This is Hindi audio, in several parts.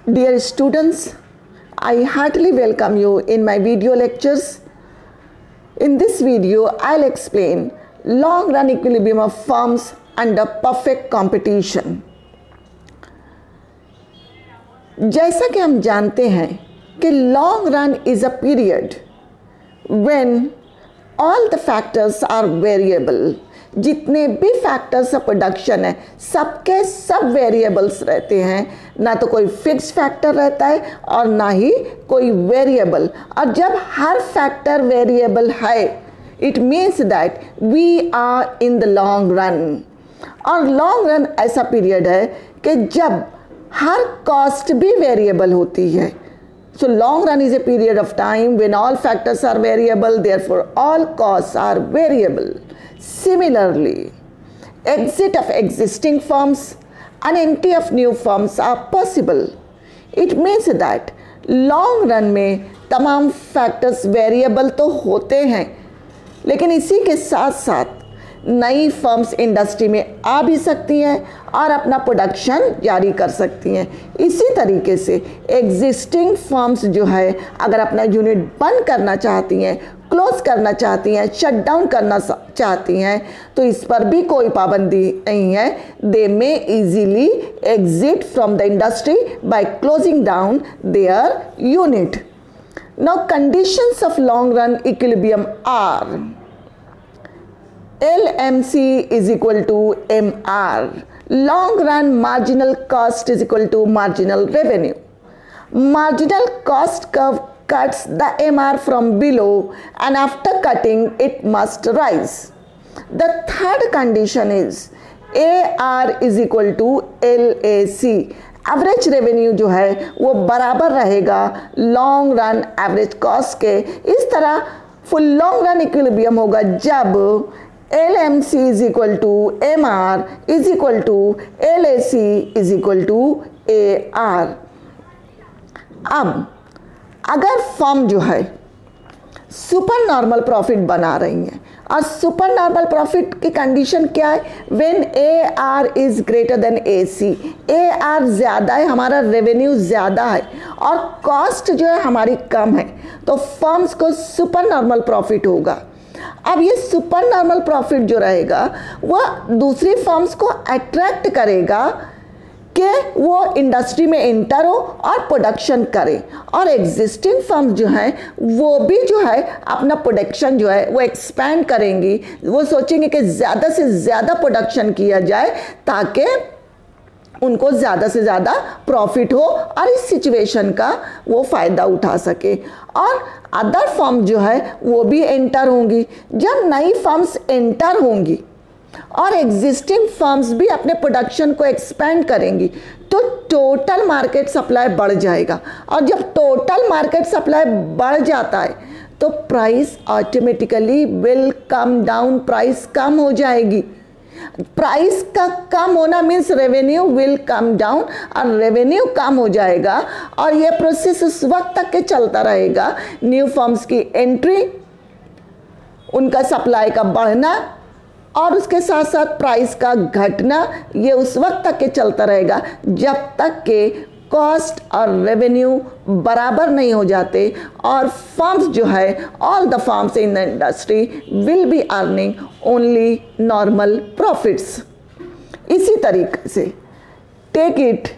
Dear students, I heartily welcome you in my video lectures. In this video, I'll explain long run equilibrium of firms under perfect competition. जैसा कि हम जानते हैं कि long run is a period when all the factors are variable. जितने भी फैक्टर्स ऑफ प्रोडक्शन है सबके सब वेरिएबल्स रहते हैं, ना तो कोई फिक्स फैक्टर रहता है और ना ही कोई वेरिएबल। और जब हर फैक्टर वेरिएबल है it means that we are in the long run. और लॉन्ग रन ऐसा पीरियड है कि जब हर कॉस्ट भी वेरिएबल होती है। So long run is a period of time when all factors are variable, therefore all costs are variable. Similarly, exit of existing firms and entry of new firms are possible. It means that long run में तमाम factors variable तो होते हैं, लेकिन इसी के साथ साथ नई फर्म्स इंडस्ट्री में आ भी सकती हैं और अपना प्रोडक्शन जारी कर सकती हैं। इसी तरीके से एग्जिस्टिंग फर्म्स जो है अगर अपना यूनिट बंद करना चाहती हैं, क्लोज करना चाहती हैं, शट डाउन करना चाहती हैं तो इस पर भी कोई पाबंदी नहीं है। They may easily exit from the industry by closing down their unit. Now conditions of long run equilibrium are LMC is equal to MR. Long run marginal cost is equal to marginal revenue. Marginal cost curve cuts the MR from below and after cutting it must rise. The third condition is AR is equal to LAC. Average revenue जो है वो बराबर रहेगा लॉन्ग रन एवरेज कॉस्ट के। इस तरह फुल लॉन्ग रन इक्विलिब्रियम होगा जब LMC is equal to MR is equal to LAC is equal to AR। अब अगर फर्म जो है सुपर नॉर्मल प्रॉफिट बना रही है और सुपर नॉर्मल प्रॉफिट की कंडीशन क्या है? When AR is greater than AC। AR ज़्यादा है, हमारा रेवेन्यू ज़्यादा है और कॉस्ट जो है हमारी कम है तो फर्म्स को सुपर नॉर्मल प्रॉफिट होगा। अब ये सुपर नॉर्मल प्रॉफिट जो रहेगा वह दूसरी फर्म्स को अट्रैक्ट करेगा कि वो इंडस्ट्री में एंटर हो और प्रोडक्शन करें और एग्जिस्टिंग फर्म्स जो हैं वो भी जो है अपना प्रोडक्शन जो है वो एक्सपैंड करेंगी। वो सोचेंगे कि ज़्यादा से ज़्यादा प्रोडक्शन किया जाए ताकि उनको ज़्यादा से ज़्यादा प्रॉफिट हो और इस सिचुएशन का वो फ़ायदा उठा सके। और अदर फर्म जो है वो भी एंटर होंगी। जब नई फर्म्स एंटर होंगी और एग्जिस्टिंग फर्म्स भी अपने प्रोडक्शन को एक्सपेंड करेंगी तो टोटल मार्केट सप्लाई बढ़ जाएगा और जब टोटल मार्केट सप्लाई बढ़ जाता है तो price automatically will come down, price कम हो जाएगी। प्राइस का कम होना means revenue will come down और रेवेन्यू कम हो जाएगा और ये प्रोसेस उस वक्त तक के चलता रहेगा। न्यू फर्म्स की एंट्री, उनका सप्लाई का बढ़ना और उसके साथ साथ प्राइस का घटना, ये उस वक्त तक के चलता रहेगा जब तक के कॉस्ट और रेवेन्यू बराबर नहीं हो जाते और फर्म्स जो है all the firms in the industry will be earning only normal profits. इसी तरीके से take it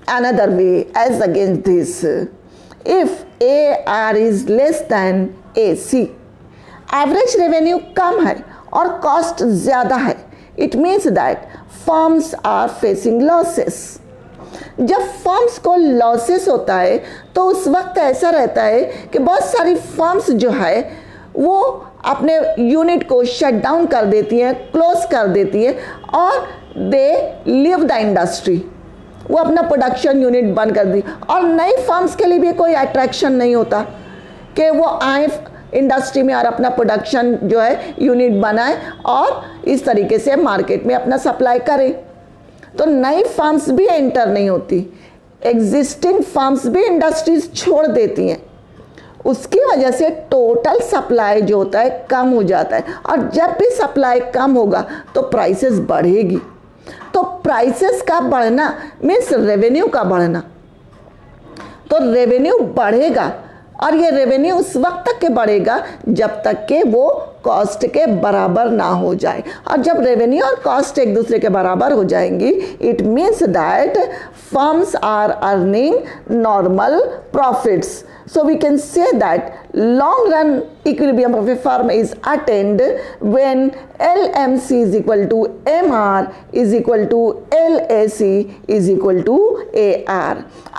another way as against this, if AR is less than AC, average revenue कम है और कॉस्ट ज़्यादा है, it means that firms are facing losses. जब फर्म्स को लॉसेस होता है तो उस वक्त ऐसा रहता है कि बहुत सारी फर्म्स जो है वो अपने यूनिट को शट डाउन कर देती हैं, क्लोज कर देती है और दे लीव द इंडस्ट्री। वो अपना प्रोडक्शन यूनिट बंद कर दी और नई फर्म्स के लिए भी कोई अट्रैक्शन नहीं होता कि वो आए इंडस्ट्री में और अपना प्रोडक्शन जो है यूनिट बनाए और इस तरीके से मार्केट में अपना सप्लाई करें। तो नई फर्म्स भी एंटर नहीं होती, एग्जिस्टिंग फर्म्स भी इंडस्ट्रीज छोड़ देती हैं। उसकी वजह से टोटल सप्लाई जो होता है कम हो जाता है और जब भी सप्लाई कम होगा तो प्राइसेस बढ़ेगी। तो प्राइसेस का बढ़ना मीन्स रेवेन्यू का बढ़ना। तो रेवेन्यू बढ़ेगा, और ये रेवेन्यू उस वक्त तक के बढ़ेगा जब तक के वो कॉस्ट के बराबर ना हो जाए। और जब रेवेन्यू और कॉस्ट एक दूसरे के बराबर हो जाएंगी, it means that firms are earning normal profits. So we can say that long run equilibrium of a firm is attained when LMC is equal to MR is equal to LAC is equal to AR।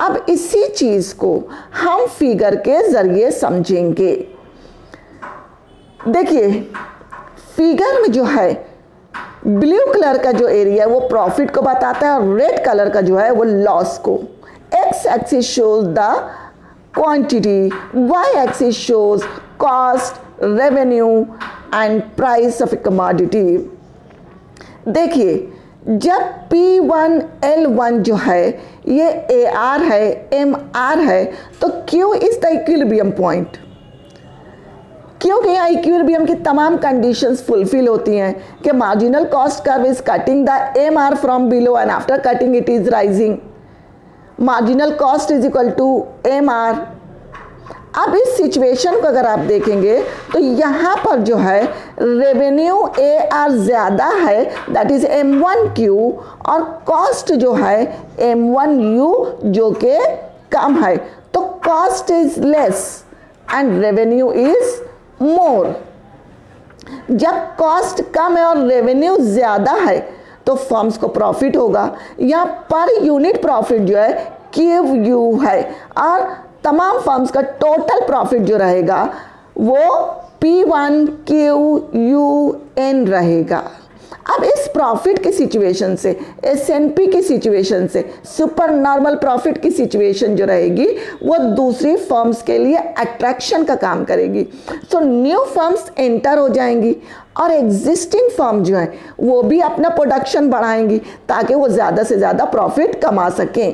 अब इसी चीज को हम फिगर के जरिए समझेंगे। देखिए फिगर में जो है ब्लू कलर का जो एरिया है वो प्रॉफिट को बताता है, और रेड कलर का जो है वो लॉस को। X axis shows the quantity, y-axis shows cost, revenue and price of a commodity। देखिए जब P1 L1 जो है ये AR है, MR है, तो Q is the equilibrium point। क्योंकि यहाँ इक्विलिब्रियम की तमाम कंडीशंस फुलफिल होती हैं कि marginal cost curve is cutting the MR from below and after cutting it is rising. Marginal cost is equal to MR। अब इस सिचुएशन को अगर आप देखेंगे तो यहाँ पर जो है रेवेन्यू AR ज़्यादा है, दैट इज M1Q, और कॉस्ट जो है M1U जो कि कम है। तो cost is less and revenue is more. जब कॉस्ट कम है और रेवेन्यू ज़्यादा है तो फर्म्स को प्रॉफिट होगा। यहाँ पर यूनिट प्रॉफिट जो है QU है, और तमाम फर्म्स का टोटल प्रॉफिट जो रहेगा वो P1QUN रहेगा। अब इस प्रॉफिट की सिचुएशन से, S&P की सिचुएशन से, सुपर नॉर्मल प्रॉफिट की सिचुएशन जो रहेगी वो दूसरी फर्म्स के लिए अट्रैक्शन का काम करेगी। सो न्यू फर्म्स एंटर हो जाएंगी और एग्जिस्टिंग फर्म जो है वो भी अपना प्रोडक्शन बढ़ाएंगी ताकि वो ज़्यादा से ज़्यादा प्रॉफिट कमा सकें।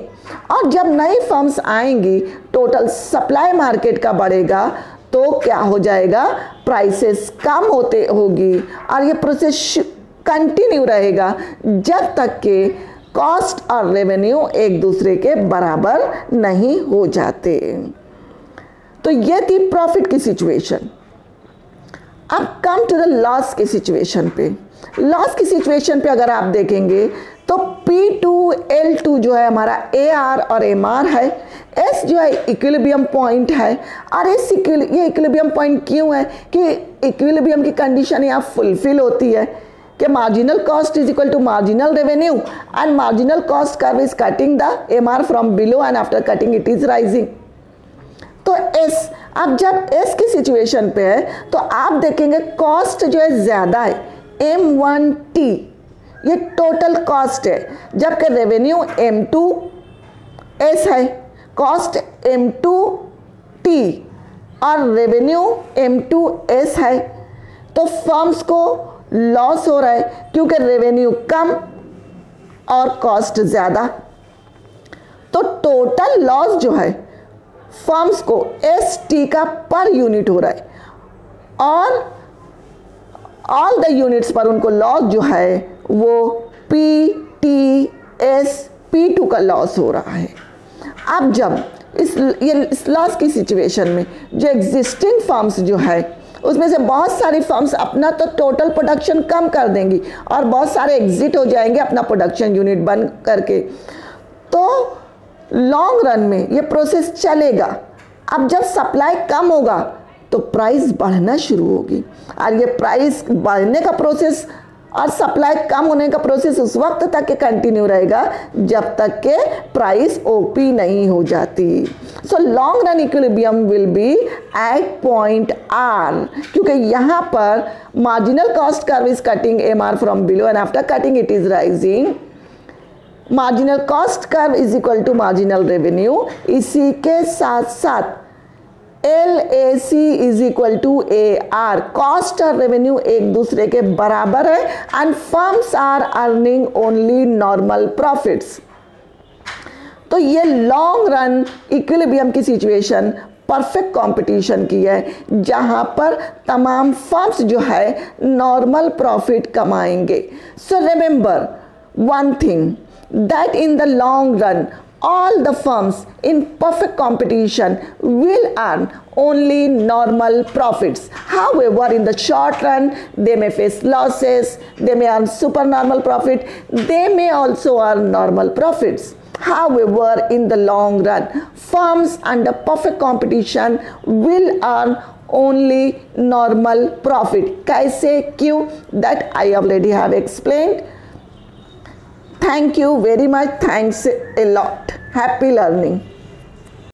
और जब नई फर्म्स आएंगी, टोटल सप्लाई मार्केट का बढ़ेगा, तो क्या हो जाएगा, प्राइसेस कम होगी, और ये प्रोसेस कंटिन्यू रहेगा जब तक कि कॉस्ट और रेवेन्यू एक दूसरे के बराबर नहीं हो जाते। तो ये थी प्रॉफिट की सिचुएशन। अब कम टू द लॉस की सिचुएशन पे। लॉस की सिचुएशन पे अगर आप देखेंगे तो P2L2 जो है हमारा AR और MR है, S जो है इक्विलिब्रियम पॉइंट है, और ये इक्विलिब्रियम पॉइंट क्यों है कि इक्विलिब्रियम की कंडीशन यहाँ फुलफिल होती है कि marginal cost is equal to marginal revenue, and marginal cost curve is cutting the MR from below and after cutting it is rising. तो S, अब जब S की सिचुएशन पे है तो आप देखेंगे कॉस्ट जो है ज़्यादा है, M1T, ये टोटल कॉस्ट है, जबकि रेवेन्यू M2S है, कॉस्ट M2T और रेवेन्यू M2S है। तो फर्म्स को लॉस हो रहा है क्योंकि रेवेन्यू कम और कॉस्ट ज़्यादा। तो टोटल लॉस जो है फर्म्स को ST का पर यूनिट हो रहा है, और ऑल द यूनिट्स पर उनको लॉस जो है वो PTS P2 का लॉस हो रहा है। अब जब इस लॉस की सिचुएशन में जो एग्जिस्टिंग फर्म्स जो है उसमें से बहुत सारी फर्म्स अपना तो टोटल प्रोडक्शन कम कर देंगी और बहुत सारे एग्जिट हो जाएंगे अपना प्रोडक्शन यूनिट बंद करके, तो लॉन्ग रन में ये प्रोसेस चलेगा। अब जब सप्लाई कम होगा तो प्राइस बढ़ना शुरू होगी, और ये प्राइस बढ़ने का प्रोसेस और सप्लाई कम होने का प्रोसेस उस वक्त तक के कंटिन्यू रहेगा जब तक के प्राइस ओपी नहीं हो जाती। So long run equilibrium will be at point R, क्योंकि यहाँ पर marginal cost curve is cutting MR from below and after cutting it is rising. Marginal cost curve is equal to marginal revenue. इसी के साथ साथ LAC is equal to AR, cost और रेवेन्यू एक दूसरे के बराबर है, and firms are earning only normal profits. तो ये लॉन्ग रन इक्विलिब्रियम की सिचुएशन परफेक्ट कंपटीशन की है, जहां पर तमाम फर्म्स जो है नॉर्मल प्रॉफिट कमाएंगे। So remember one thing, that in the long run all the firms in perfect competition will earn only normal profits. However, in the short run, they may face losses, they may earn supernormal profit, they may also earn normal profits. However, in the long run, firms under perfect competition will earn only normal profit. Kaise, क्यों? That I already have explained. Thank you very much. Thanks a lot. Happy learning.